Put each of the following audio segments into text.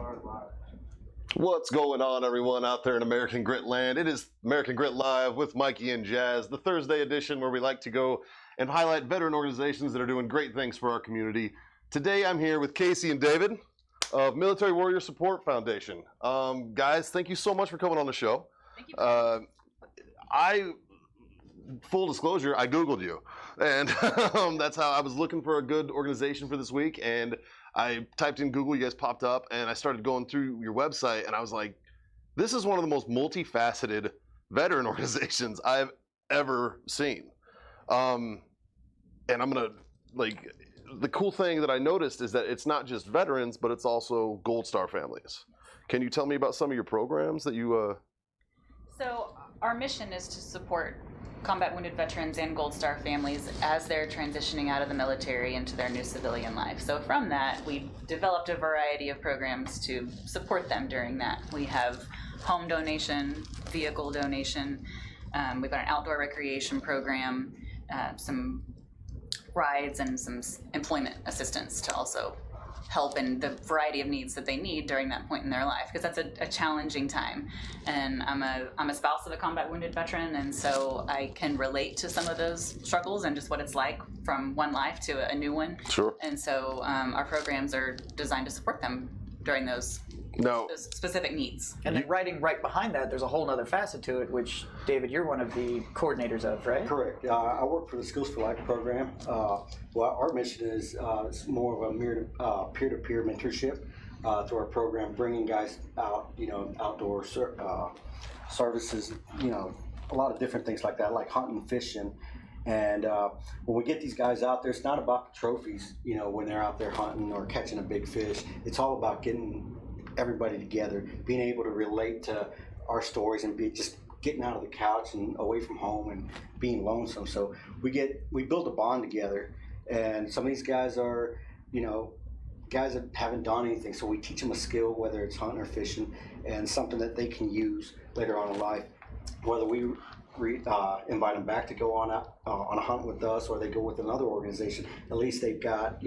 are live. What's going on, everyone out there in American Grit land? It is American Grit Live with Mikey and Jazz, the Thursday edition where we like to go and highlight veteran organizations that are doing great things for our community. Today I'm here with Casey and David of Military Warrior Support Foundation. Guys, thank you so much for coming on the show. Thank you. Full disclosure, I Googled you, and that's how I was looking for a good organization for this week, and I typed in Google, you guys popped up, and I started going through your website, and I was like, this is one of the most multifaceted veteran organizations I've ever seen. And I'm going to, the cool thing that I noticed is that it's not just veterans, but it's also Gold Star families. Can you tell me about some of your programs that you... So our mission is to support combat wounded veterans and Gold Star families as they're transitioning out of the military into their new civilian life. So from that, we developed a variety of programs to support them during that. We have home donation, vehicle donation, we've got an outdoor recreation program, some rides, and some employment assistance to also help in the variety of needs that they need during that point in their life, because that's a challenging time. And I'm a spouse of a combat wounded veteran, and so I can relate to some of those struggles and just what it's like from one life to a new one. Sure. And so our programs are designed to support them during those specific needs. And then right behind that, there's a whole other facet to it, which, David, you're one of the coordinators of, right? Correct. I work for the Skills for Life program. Well, our mission is it's more of a peer-to-peer mentorship through our program, bringing guys out, outdoor services, a lot of different things like that, like hunting, fishing. And when we get these guys out there, it's not about the trophies, when they're out there hunting or catching a big fish. It's all about getting everybody together, being able to relate to our stories and just getting out of the couch and away from home and being lonesome. So we build a bond together, and some of these guys are, guys that haven't done anything. So we teach them a skill, whether it's hunting or fishing, and something that they can use later on in life. Whether we invite them back to go on a hunt with us, or they go with another organization, at least they've got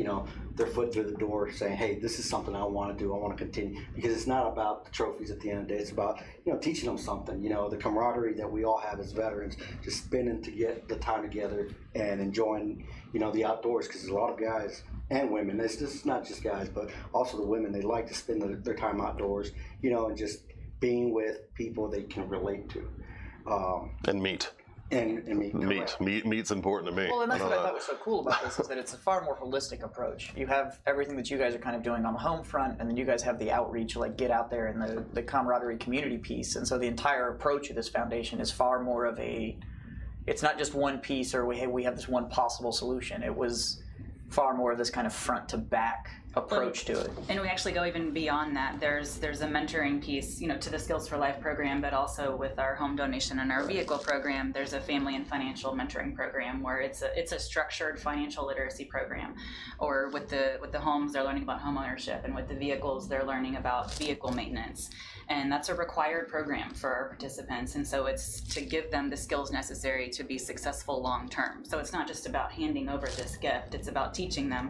their foot through the door saying, hey, this is something I want to do, I want to continue. Because it's not about the trophies at the end of the day, it's about teaching them something, the camaraderie that we all have as veterans, just spending to get the time together and enjoying the outdoors. Because there's a lot of guys and women, it's not just guys, but also the women, they like to spend their time outdoors, and just being with people they can relate to. And meat. And meat. Meat's important to me. Well, and that's what I thought was so cool about this, is that it's a far more holistic approach. You have everything that you guys are kind of doing on the home front, and then you guys have the outreach, like get out there, and the camaraderie community piece. And so the entire approach of this foundation is far more of it's not just one piece, or we have this one possible solution. It was far more of this kind of front to back approach to it. And we actually go even beyond that. There's a mentoring piece, to the Skills for Life program, but also with our home donation and our vehicle program, there's a family and financial mentoring program where it's a structured financial literacy program. Or with the homes, they're learning about homeownership, and with the vehicles, they're learning about vehicle maintenance. And that's a required program for our participants. And so it's to give them the skills necessary to be successful long term. So it's not just about handing over this gift, it's about teaching them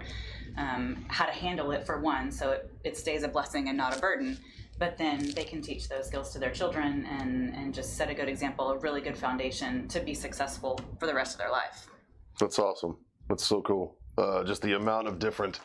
how to handle it, for one, so it stays a blessing and not a burden, but then they can teach those skills to their children and just set a good example, a really good foundation to be successful for the rest of their life. That's awesome. That's so cool. Just the amount of different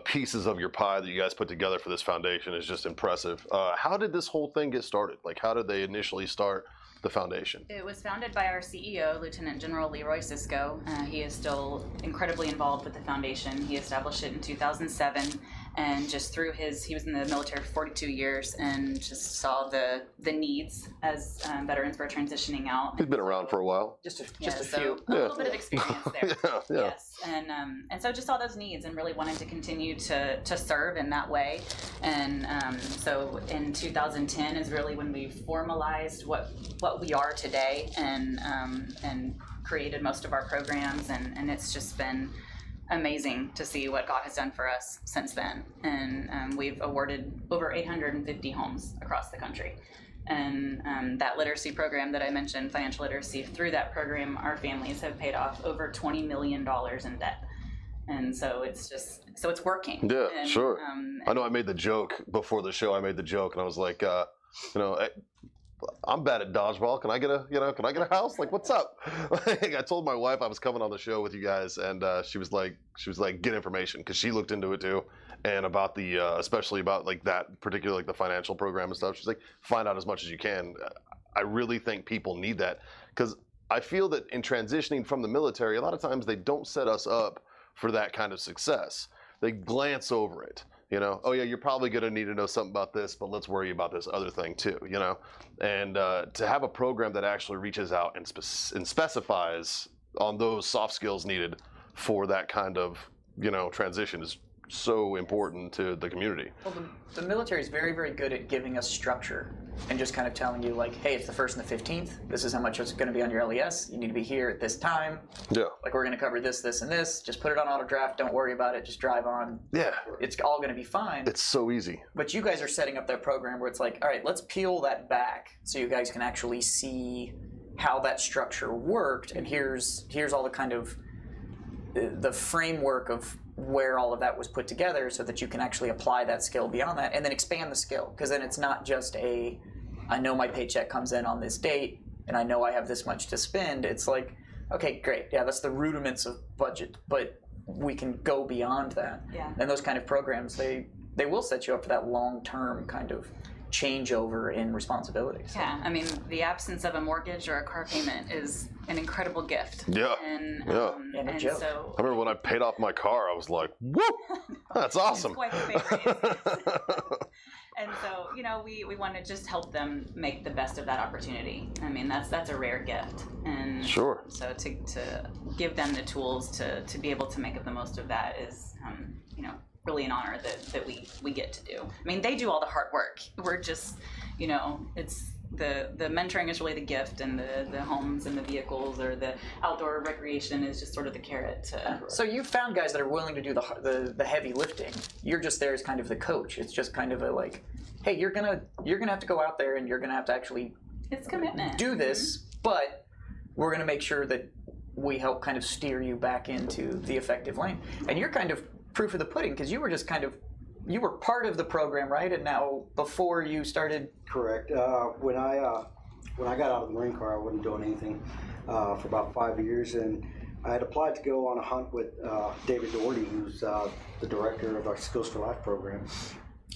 pieces of your pie that you guys put together for this foundation is just impressive. How did this whole thing get started? How did they initially start the foundation? It was founded by our CEO, Lieutenant General Leroy Sisco. He is still incredibly involved with the foundation. He established it in 2007, and just through he was in the military for 42 years and just saw the needs as veterans were transitioning out. He's been around for a while. Just a few. A little bit of experience there. Yeah. Yes, and so just saw those needs and really wanted to continue to serve in that way. And so in 2010 is really when we formalized what we are today, and created most of our programs, and it's just been amazing to see what God has done for us since then. And we've awarded over 850 homes across the country. And that literacy program that I mentioned, financial literacy, through that program, our families have paid off over $20 million in debt. And so it's working. Yeah, And, sure. I know I made the joke before the show. I made the joke, and I was like, I'm bad at dodgeball. Can I get a house? Like, what's up? Like, I told my wife I was coming on the show with you guys, and she was like, get information, because she looked into it too, and about the, especially about like that particular, like the financial program and stuff. She's like, find out as much as you can. I really think people need that, because I feel that in transitioning from the military, a lot of times they don't set us up for that kind of success. They glance over it. Oh yeah, you're probably going to need to know something about this, but let's worry about this other thing too, And to have a program that actually reaches out and specifies on those soft skills needed for that kind of, transition is so important to the community. Well, the military is very, very good at giving us structure and just kind of telling you, like, hey, it's the 1st and the 15th. This is how much it's going to be on your LES. You need to be here at this time. Yeah. Like, we're going to cover this, this, and this. Just put it on auto draft. Don't worry about it. Just drive on. Yeah. It's all going to be fine. It's so easy. But you guys are setting up that program where it's like, all right, let's peel that back so you guys can actually see how that structure worked. And here's all the kind of the framework of where all of that was put together so that you can actually apply that skill beyond that and then expand the skill. Because then it's not just I know my paycheck comes in on this date and I know I have this much to spend. It's like, okay, great. Yeah, that's the rudiments of budget, but we can go beyond that. Yeah. And those kind of programs, they will set you up for that long-term kind of changeover in responsibilities. Yeah, I mean, the absence of a mortgage or a car payment is an incredible gift. Yeah. And, Yeah. And a and joke. so I remember when I paid off my car, I was like, whoop, that's awesome. it's quite the pay raise. And so, we want to just help them make the best of that opportunity. I mean, that's a rare gift. And Sure. so to give them the tools to be able to make the most of that is, really an honor that we get to do. I mean, they do all the hard work. We're just, it's the mentoring is really the gift, and the homes and the vehicles or the outdoor recreation is just sort of the carrot to. So you found guys that are willing to do the heavy lifting. You're just there as kind of the coach. It's just kind of a like, hey, you're gonna have to go out there and you're gonna have to actually It's commitment. do this, but we're gonna make sure that we help kind of steer you back into the effective lane. And you're kind of proof of the pudding, because you were just kind of, you were part of the program, right? And now before you started. Correct. When I got out of the Marine Corps, I wasn't doing anything for about 5 years, and I had applied to go on a hunt with David Doherty, who's the director of our Skills for Life program.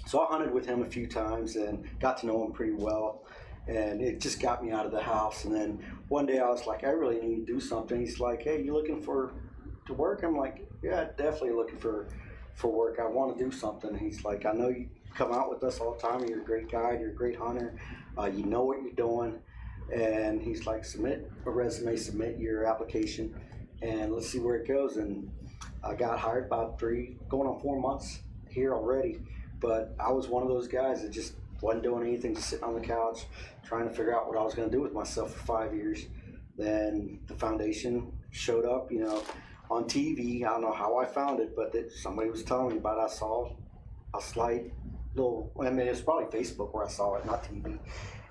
So I hunted with him a few times and got to know him pretty well, and it just got me out of the house. And then one day I was like, I really need to do something. He's like, hey, you looking to work? I'm like, yeah, definitely looking for work. I want to do something. And he's like, I know you come out with us all the time. You're a great guide. You're a great hunter. You know what you're doing. And he's like, submit a resume, submit your application, and let's see where it goes. And I got hired about going on 4 months here already. But I was one of those guys that just wasn't doing anything, just sitting on the couch, trying to figure out what I was going to do with myself for 5 years. Then the foundation showed up, on TV. I don't know how I found it, but somebody was telling me about it. I saw a slight little, it was probably Facebook where I saw it, not TV.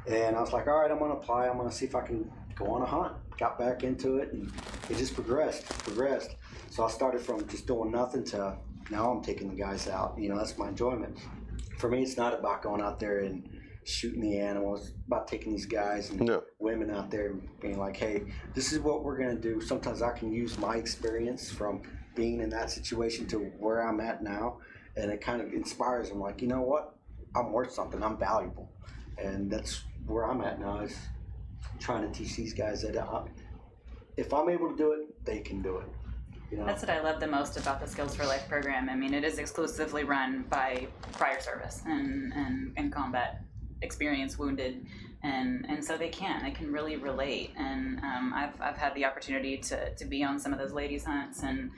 And I was like, all right, I'm going to apply. I'm going to see if I can go on a hunt. Got back into it, and it just progressed. So I started from just doing nothing to now I'm taking the guys out. That's my enjoyment. For me, it's not about going out there and shooting the animals. It's about taking these guys and women out there and being like, hey, this is what we're going to do. Sometimes I can use my experience from being in that situation to where I'm at now, and it kind of inspires them, like, you know what? I'm worth something. I'm valuable. And that's where I'm at now, is trying to teach these guys that if I'm able to do it, they can do it. That's what I love the most about the Skills for Life program. I mean, it is exclusively run by prior service and combat experience, wounded, and so they can really relate. And I've had the opportunity to be on some of those ladies hunts, and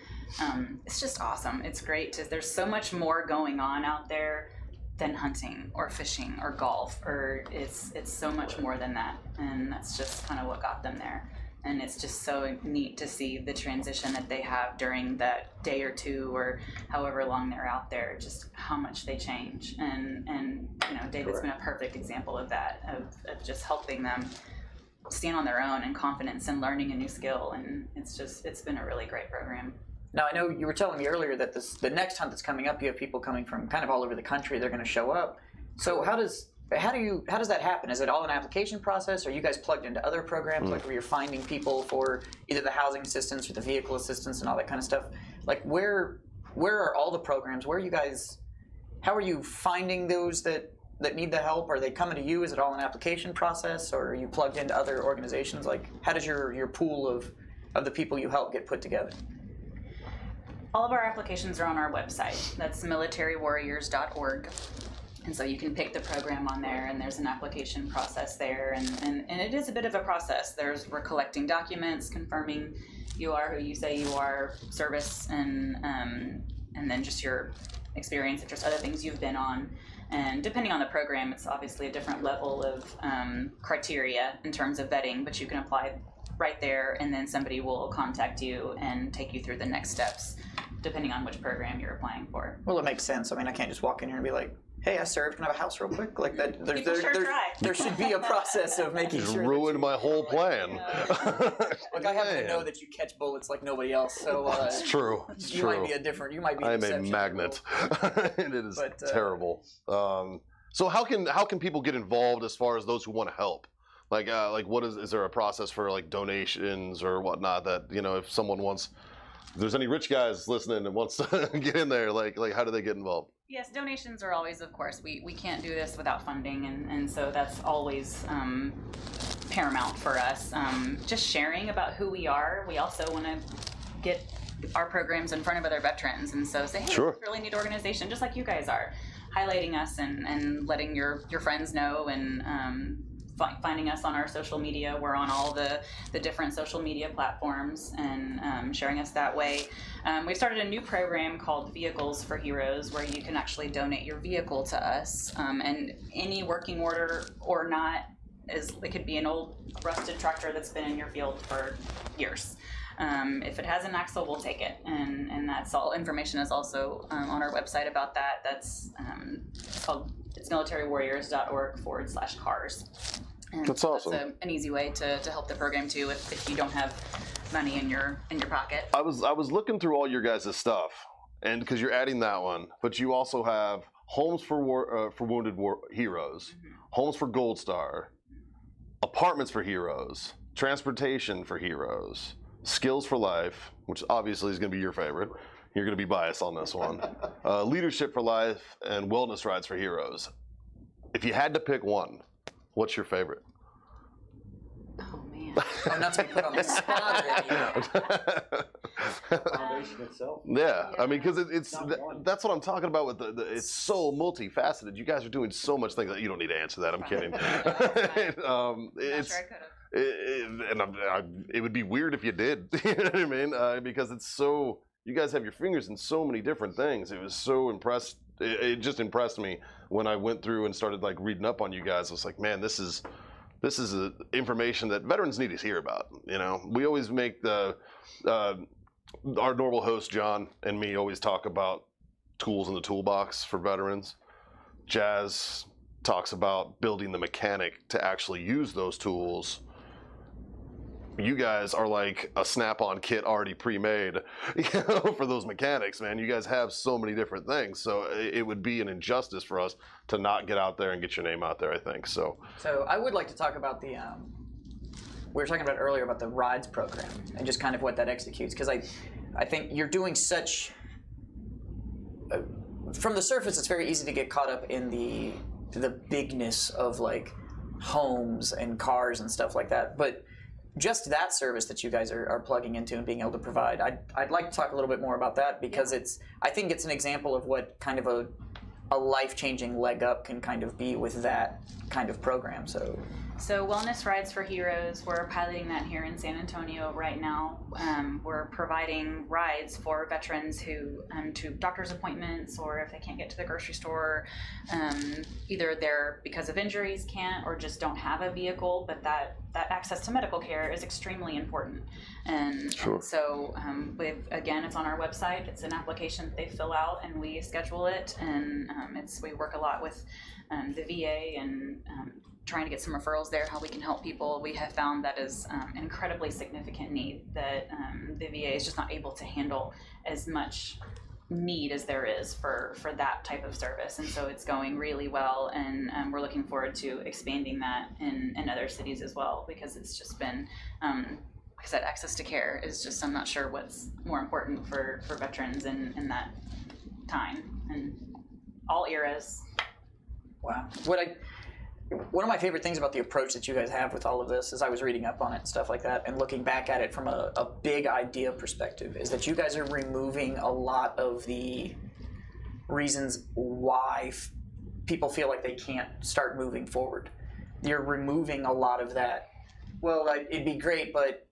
it's just awesome. It's great. There's so much more going on out there than hunting or fishing or golf, or it's so much more than that, and that's just kind of what got them there. And it's just so neat to see the transition that they have during that day or two or however long they're out there, just how much they change. And David's been a perfect example of that, of just helping them stand on their own and confidence and learning a new skill. And it's been a really great program. Now, I know you were telling me earlier that the next hunt that's coming up, you have people coming from kind of all over the country. They're going to show up. So how does that happen? Is it all an application process? Are you guys plugged into other programs, like where you're finding people for either the housing assistance or the vehicle assistance and all that kind of stuff? Like where are all the programs? Where are you guys? How are you finding those that need the help? Are they coming to you? Is it all an application process, or are you plugged into other organizations? Like how does your pool of the people you help get put together? All of our applications are on our website. That's militarywarriors.org. And so you can pick the program on there, and there's an application process there. And it is a bit of a process. We're collecting documents, confirming you are who you say you are, service, and then just your experience, if there's other things you've been on. And depending on the program, it's obviously a different level of criteria in terms of vetting, but you can apply right there, and then somebody will contact you and take you through the next steps, depending on which program you're applying for. Well, it makes sense. I mean, I can't just walk in here and be like, "Hey, I served. Can I have a house real quick?" Like that. There should be a process of making Just sure. ruined my whole plan. Like I happen to know that you catch bullets like nobody else, so It's true. It's you true. might be a different. You might be. I'm a exception. magnet. And it is But, terrible. So how can people get involved as far as those who want to help? Like what is there a process for like donations or whatnot that, if someone wants, if there's any rich guys listening and wants to get in there, like how do they get involved? Yes, donations are always, of course, we can't do this without funding, and so that's always paramount for us. Just sharing about who we are. We also want to get our programs in front of other veterans, and so say, hey, Sure. it's a really neat organization, just like you guys are, highlighting us and letting your friends know, and finding us on our social media. We're on all the different social media platforms, and sharing us that way. We started a new program called Vehicles for Heroes, where you can actually donate your vehicle to us, and any working order or not, it could be an old rusted tractor that's been in your field for years. If it has an axle, we'll take it, and that's all. Information is also on our website about that. That's it's militarywarriors.org/cars. And That's awesome. That's an easy way to help the program too, if you don't have money in your pocket. I was looking through all your guys' stuff, and because you're adding that one, but you also have homes for wounded heroes, homes for Gold Star, apartments for heroes, transportation for heroes, skills for life, which obviously is going to be your favorite. You're going to be biased on this one. Leadership for life, and wellness rides for heroes. If you had to pick one, what's your favorite? Oh man. I'm not to be put on the spot already. Foundation itself. Yeah, I mean, because it's Not one. that's what I'm talking about with it's so multifaceted. You guys are doing so much things. You don't need to answer that. I'm kidding. Not It's sure I could have. it would be weird if you did. You know what I mean? Because it's so, you guys have your fingers in so many different things. It was so impressed. It just impressed me when I went through and started like reading up on you guys. I was like, man, this is information that veterans need to hear about. We always make our normal host John and me always talk about tools in the toolbox for veterans. Jazz talks about building the mechanic to actually use those tools. You guys are like a snap-on kit already pre-made, for those mechanics, man. You guys have so many different things, so it would be an injustice for us to not get out there and get your name out there, I think. So I would like to talk about the. We were talking about earlier about the rides program and just kind of what that executes, because I think you're doing such. From the surface, it's very easy to get caught up in the bigness of like homes and cars and stuff like that, but just that service that you guys are plugging into and being able to provide, I'd like to talk a little bit more about that, because I think it's an example of what kind of a life-changing leg up can kind of be with that kind of program. So Wellness Rides for Heroes, we're piloting that here in San Antonio right now. We're providing rides for veterans who to doctor's appointments, or if they can't get to the grocery store, either they're because of injuries can't, or just don't have a vehicle, but that access to medical care is extremely important. And, Sure. and so again, it's on our website. It's an application that they fill out, and we schedule it, and we work a lot with the VA and trying to get some referrals there, how we can help people. We have found that is an incredibly significant need that the VA is just not able to handle as much need as there is for that type of service, and so it's going really well, and we're looking forward to expanding that in other cities as well, because it's just been like I said, access to care is just, I'm not sure what's more important for veterans in that time and all eras. Wow. One of my favorite things about the approach that you guys have with all of this, is I was reading up on it and stuff like that, and looking back at it from a big idea perspective, is that you guys are removing a lot of the reasons why people feel like they can't start moving forward. You're removing a lot of that. Well, it'd be great, but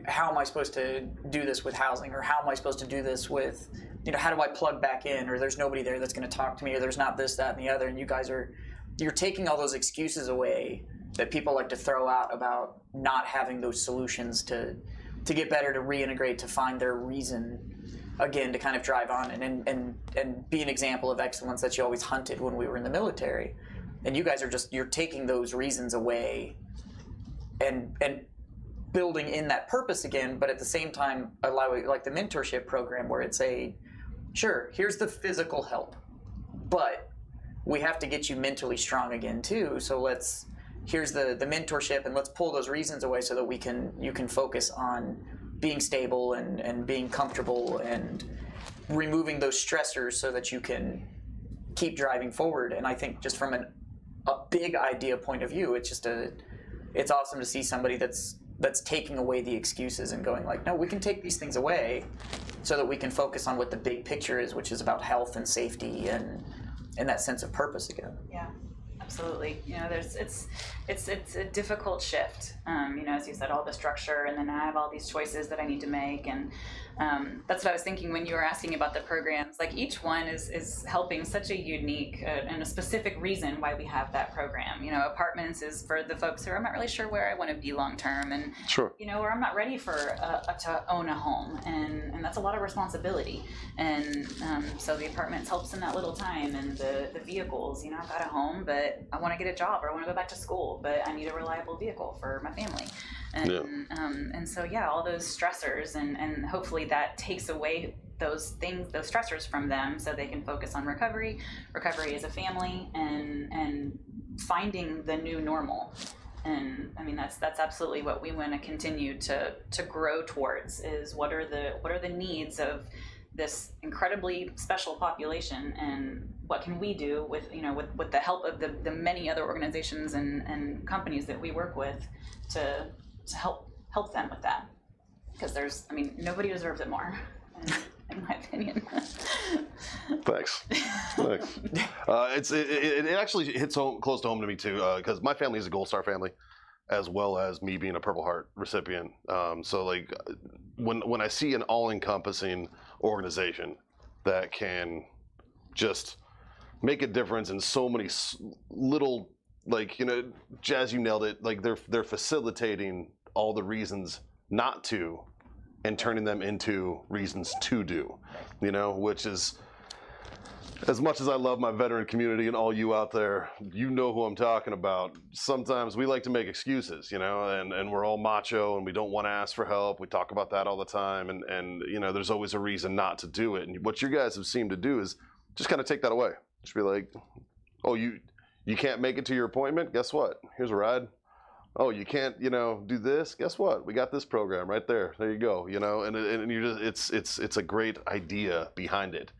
how am I supposed to do this with housing, or how am I supposed to do this with, how do I plug back in, or there's nobody there that's going to talk to me, or there's not this, that, and the other, and you're taking all those excuses away that people like to throw out about not having those solutions to get better, to reintegrate, to find their reason again to kind of drive on and be an example of excellence that you always hunted when we were in the military. And you guys are you're taking those reasons away and building in that purpose again, but at the same time allowing, like the mentorship program, where it's sure, here's the physical help, but we have to get you mentally strong again too. So here's the mentorship, and let's pull those reasons away so that you can focus on being stable and being comfortable and removing those stressors so that you can keep driving forward. And I think just from a big idea point of view, it's awesome to see somebody that's taking away the excuses and going like, no, we can take these things away so that we can focus on what the big picture is, which is about health and safety and that sense of purpose again. Yeah, absolutely. It's a difficult shift. As you said, all the structure, and then I have all these choices that I need to make, and that's what I was thinking when you were asking about the programs. Like, each one is helping such a unique and a specific reason why we have that program. Apartments is for the folks who are, I'm not really sure where I want to be long term, and sure, or I'm not ready to own a home, and that's a lot of responsibility. And so the apartments helps in that little time, and the vehicles. I've got a home, but I want to get a job, or I want to go back to school, but I need a reliable vehicle for my family. And so all those stressors, and hopefully that takes away those stressors from them, so they can focus on recovery as a family, and finding the new normal. And I mean, that's absolutely what we want to continue to grow towards, is what are the needs of this incredibly special population, and what can we do with the help of the many other organizations and companies that we work with to help them with that, because nobody deserves it more, in my opinion. Thanks. It actually hits close to home to me too, because my family is a Gold Star family, as well as me being a Purple Heart recipient. So like when I see an all-encompassing organization that can just make a difference in so many little, Jazz, you nailed it. Like they're facilitating all the reasons not to, and turning them into reasons to do, which is, as much as I love my veteran community and all you out there, who I'm talking about. Sometimes we like to make excuses, and we're all macho and we don't want to ask for help. We talk about that all the time, and there's always a reason not to do it. And what you guys have seemed to do is just kind of take that away. Just be like, oh, you can't make it to your appointment? Guess what? Here's a ride. Oh, you can't, do this? Guess what? We got this program right there. There you go. And you're just, it's a great idea behind it.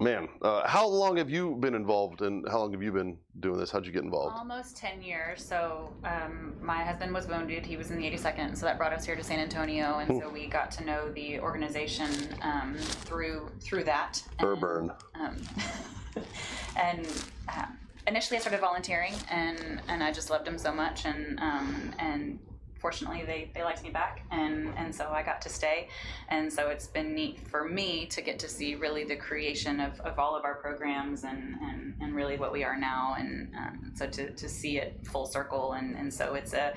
Man, how long have you been involved, and how long have you been doing this? How'd you get involved? Almost 10 years. So my husband was wounded. He was in the 82nd, so that brought us here to San Antonio, and so we got to know the organization through that. Burn. And initially I started volunteering, and I just loved them so much, and fortunately they liked me back, and so I got to stay. And so it's been neat for me to get to see really the creation of all of our programs, and really what we are now, and so to see it full circle, and so it's a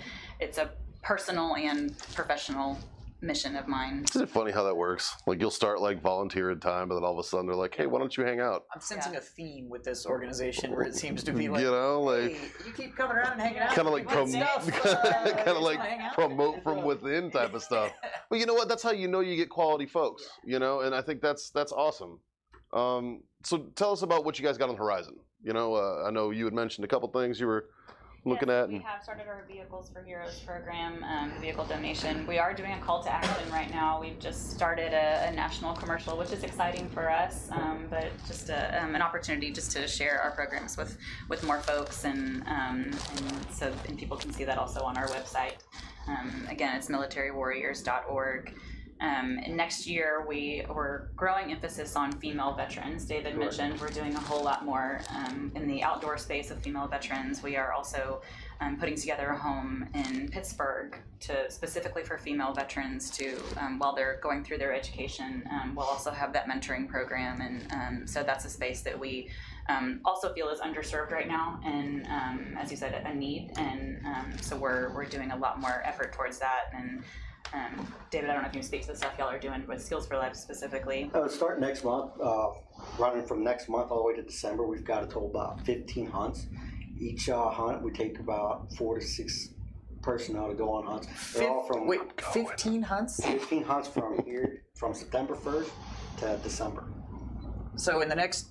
personal and professional mission of mine. Isn't it funny how that works? Like you'll start like volunteer time, but then all of a sudden they're like, "Hey, why don't you hang out?" I'm sensing a theme with this organization where it seems to be like, you know, like hey, you keep coming around and hanging out. kind of like kind of like promote from within type of stuff. But you know what? That's how you know you get quality folks. You know, and I think that's awesome. So tell us about what you guys got on the horizon. You know, I know you had mentioned a couple things you were looking at. We have started our Vehicles for Heroes program, vehicle donation. We are doing a call to action right now. We've just started a national commercial, which is exciting for us, but just an opportunity just to share our programs with more folks, and people can see that also on our website. Again, it's militarywarriors.org. Next year, we're growing emphasis on female veterans. David mentioned we're doing a whole lot more in the outdoor space of female veterans. We are also putting together a home in Pittsburgh specifically for female veterans to, while they're going through their education, we'll also have that mentoring program. And so that's a space that we also feel is underserved right now, and as you said, a need. And so we're doing a lot more effort towards that. And David, I don't know if you can speak to the stuff y'all are doing with Skills for Life specifically. Start next month, running from next month all the way to December. We've got a total about 15 hunts. Each hunt, we take about 4 to 6 personnel to go on hunts. They're all from 15 hunts? 15 hunts from here, from September 1st to December. So in the next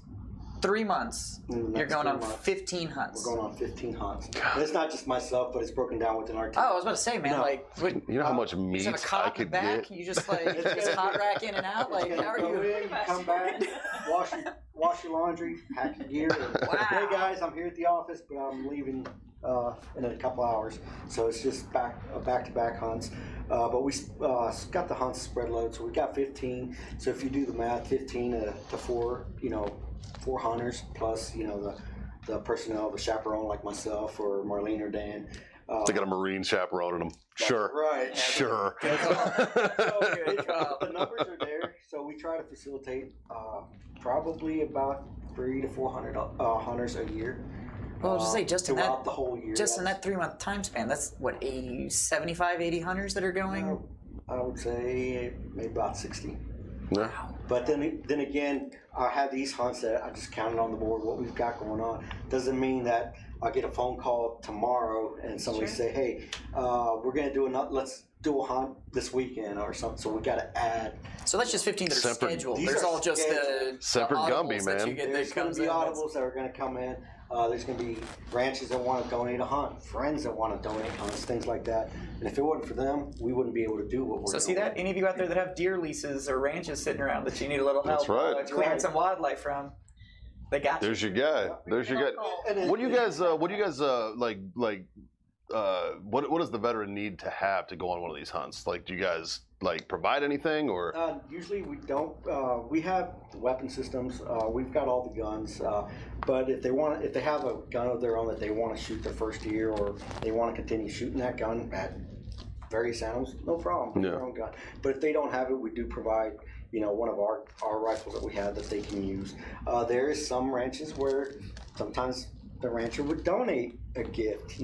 3 months, you're going on 15 hunts. We're going on 15 hunts. And it's not just myself, but it's broken down within our team. Oh, I was about to say, man, You know how much meat you have a cot I could back? get? You just just hot rack in and out? Like, how are Go you? in, come back, wash your laundry, pack your gear. And, hey guys, I'm here at the office, but I'm leaving in a couple hours. So it's just back-to-back hunts. But we got the hunts spread load, so we got 15. So if you do the math, 15 to 4, 4 hunters plus, the personnel, the chaperone like myself or Marlene or Dan. They got a Marine chaperoning them. Sure. Right. Sure. The numbers are there, so we try to facilitate probably about 300 to 400 hunters a year. Well, I'll just say, just in throughout the whole year. in that 3 month time span, that's what, 75, 80 hunters that are going? I would say maybe about 60. Yeah. But then again, I have these hunts that I just counted on the board what we've got going on. Doesn't mean that I'll get a phone call tomorrow and somebody say, hey, we're going to do let's do a hunt this weekend or something. So we got to add. So that's just 15 that are scheduled. These There's are all just the Separate Gumby, man. There's going to be audibles that are going to come in. There's going to be ranches that want to donate a hunt, friends that want to donate hunts, things like that. And if it wasn't for them, we wouldn't be able to do what we're doing. So see that? Any of you out there that have deer leases or ranches sitting around that you need a little help That's right. clearing some wildlife from, they got you. There's your guy. There's your guy. What do you guys like? What does the veteran need to have to go on one of these hunts? Like, do you guys provide anything or? Usually we don't. We have weapon systems. We've got all the guns. But if they have a gun of their own that they want to shoot their first deer, or they want to continue shooting that gun at various animals, no problem. Yeah. Their own gun. But if they don't have it, we do provide. One of our rifles that we have that they can use. There is some ranches where sometimes the rancher would donate a gift,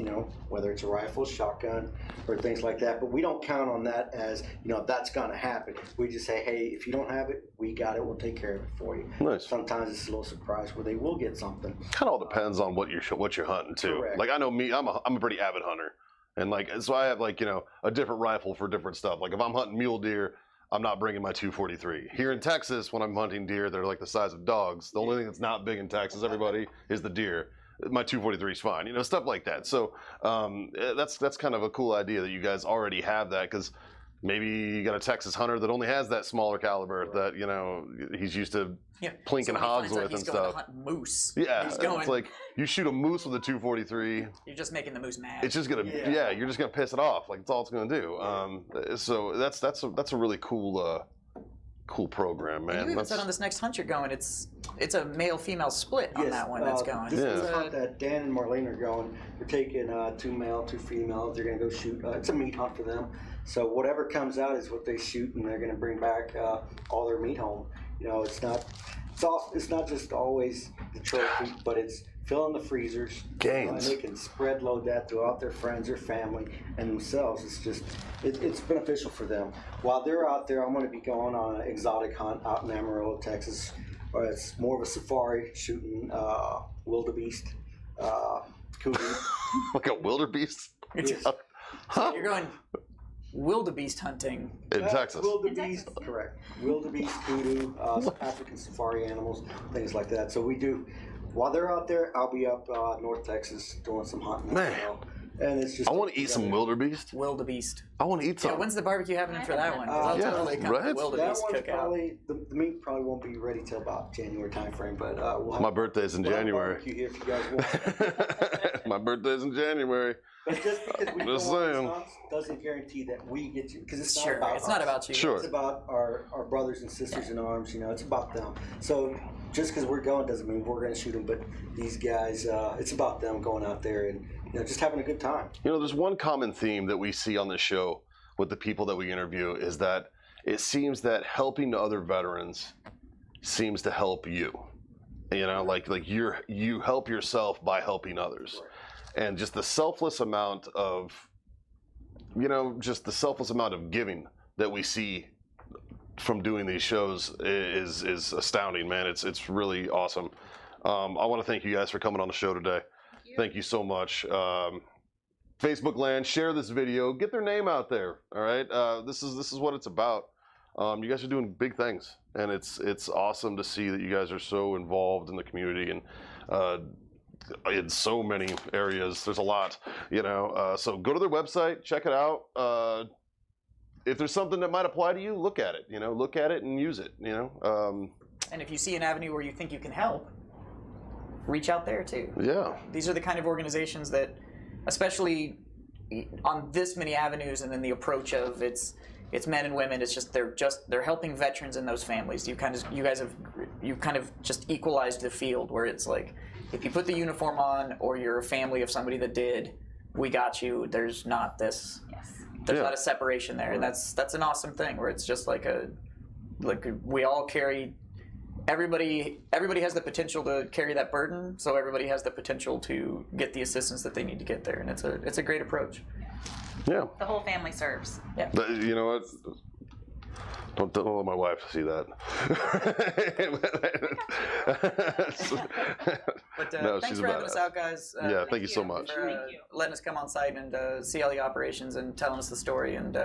whether it's a rifle, shotgun, or things like that. But we don't count on that as, that's going to happen. We just say, hey, if you don't have it, we got it. We'll take care of it for you. Nice. Sometimes it's a little surprise where they will get something. Kind of all depends on what you're hunting too. Correct. Like I know me, I'm a pretty avid hunter, and so I have a different rifle for different stuff. Like if I'm hunting mule deer, I'm not bringing my 243. Here in Texas, when I'm hunting deer, they're like the size of dogs. The only thing that's not big in Texas, everybody, is the deer. My 243 is fine, stuff like that. So that's kind of a cool idea that you guys already have that, because maybe you got a Texas hunter that only has that smaller caliber that he's used to plinking hogs with and stuff. Hunt moose. Yeah, it's like you shoot a moose with a 243. You're just making the moose mad. It's just gonna you're just gonna piss it off. Like that's all it's gonna do. So that's a really cool program, man. And you even said on this next hunt you're going, it's a male-female split on that one that's going. This is a hunt that Dan and Marlene are going. They're taking 2 male, 2 female. They're going to go shoot. It's a meat hunt for them. So whatever comes out is what they shoot, and they're going to bring back all their meat home. It's not it's not just always the trophy, but it's filling the freezers. Gains. And they can spread load that throughout their friends, their family, and themselves. It's just, it's beneficial for them. While they're out there, I'm going to be going on an exotic hunt out in Amarillo, Texas. It's more of a safari, shooting wildebeest, kudu. Like a wildebeest? Yes. Huh? You're going wildebeest hunting. In Texas. Wildebeest, correct. Wildebeest, kudu, African safari animals, things like that. So we do, while they're out there, I'll be up North Texas doing some hunting. Man. You know, and it's just. I want to eat some wildebeest. Wildebeest. I want to eat some. Yeah, when's the barbecue happening for that one? 'Cause I'll Yeah, totally come right? to the That wildebeest one's cookout. probably, the meat probably won't be ready till about January timeframe, but we'll have. My birthday's in we'll have January. barbecue here if you guys want. My birthday's in January. But just because we Just go on saying. these hunts doesn't guarantee that we get to, because it's not Sure, about it's not us. about you. Sure. It's about our brothers and sisters in arms. You know, it's about them. So just because we're going doesn't mean we're going to shoot them. But these guys, it's about them going out there and just having a good time. You know, there's one common theme that we see on this show with the people that we interview is that it seems that helping other veterans seems to help you. You know, like you help yourself by helping others. And just the selfless amount of, giving that we see from doing these shows is astounding, man. It's really awesome. I want to thank you guys for coming on the show today. Thank you so much. Facebook land, share this video, get their name out there. All right, this is what it's about. You guys are doing big things, and it's awesome to see that you guys are so involved in the community and in so many areas. There's a lot, so go to their website, check it out. If there's something that might apply to you, look at it. Look at it and use it. And if you see an avenue where you think you can help, reach out there too. Yeah. These are the kind of organizations that, especially on this many avenues, and then the approach of it's men and women. It's just they're helping veterans and those families. You guys have just equalized the field where it's like, if you put the uniform on or you're a family of somebody that did, we got you. There's not this. Yes. There's not a separation there, and that's an awesome thing where it's just like we all carry. Everybody has the potential to carry that burden, so everybody has the potential to get the assistance that they need to get there, and it's a great approach. Yeah. The whole family serves. Yeah. But you know what? Don't let my wife see that. But No, thanks she's for a having us badass. out, guys. Yeah, thank you so much. For Thank you. letting us come on site and see all the operations and telling us the story and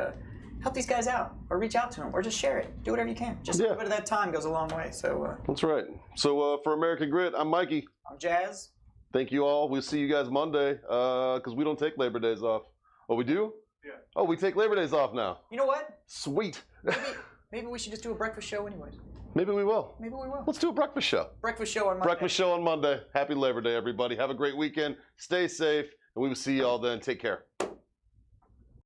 help these guys out, or reach out to them, or just share it. Do whatever you can. Just a little bit of that time goes a long way. So That's right. So for American Grit, I'm Mikey. I'm Jazz. Thank you all. We'll see you guys Monday because we don't take Labor Days off. Oh, we do? Yeah. Oh, we take Labor Days off now. You know what? Sweet. Maybe we should just do a breakfast show anyways. Maybe we will. Maybe we will. Let's do a breakfast show. Breakfast show on Monday. Breakfast show on Monday. Happy Labor Day, everybody. Have a great weekend. Stay safe, and we will see you all then. Take care.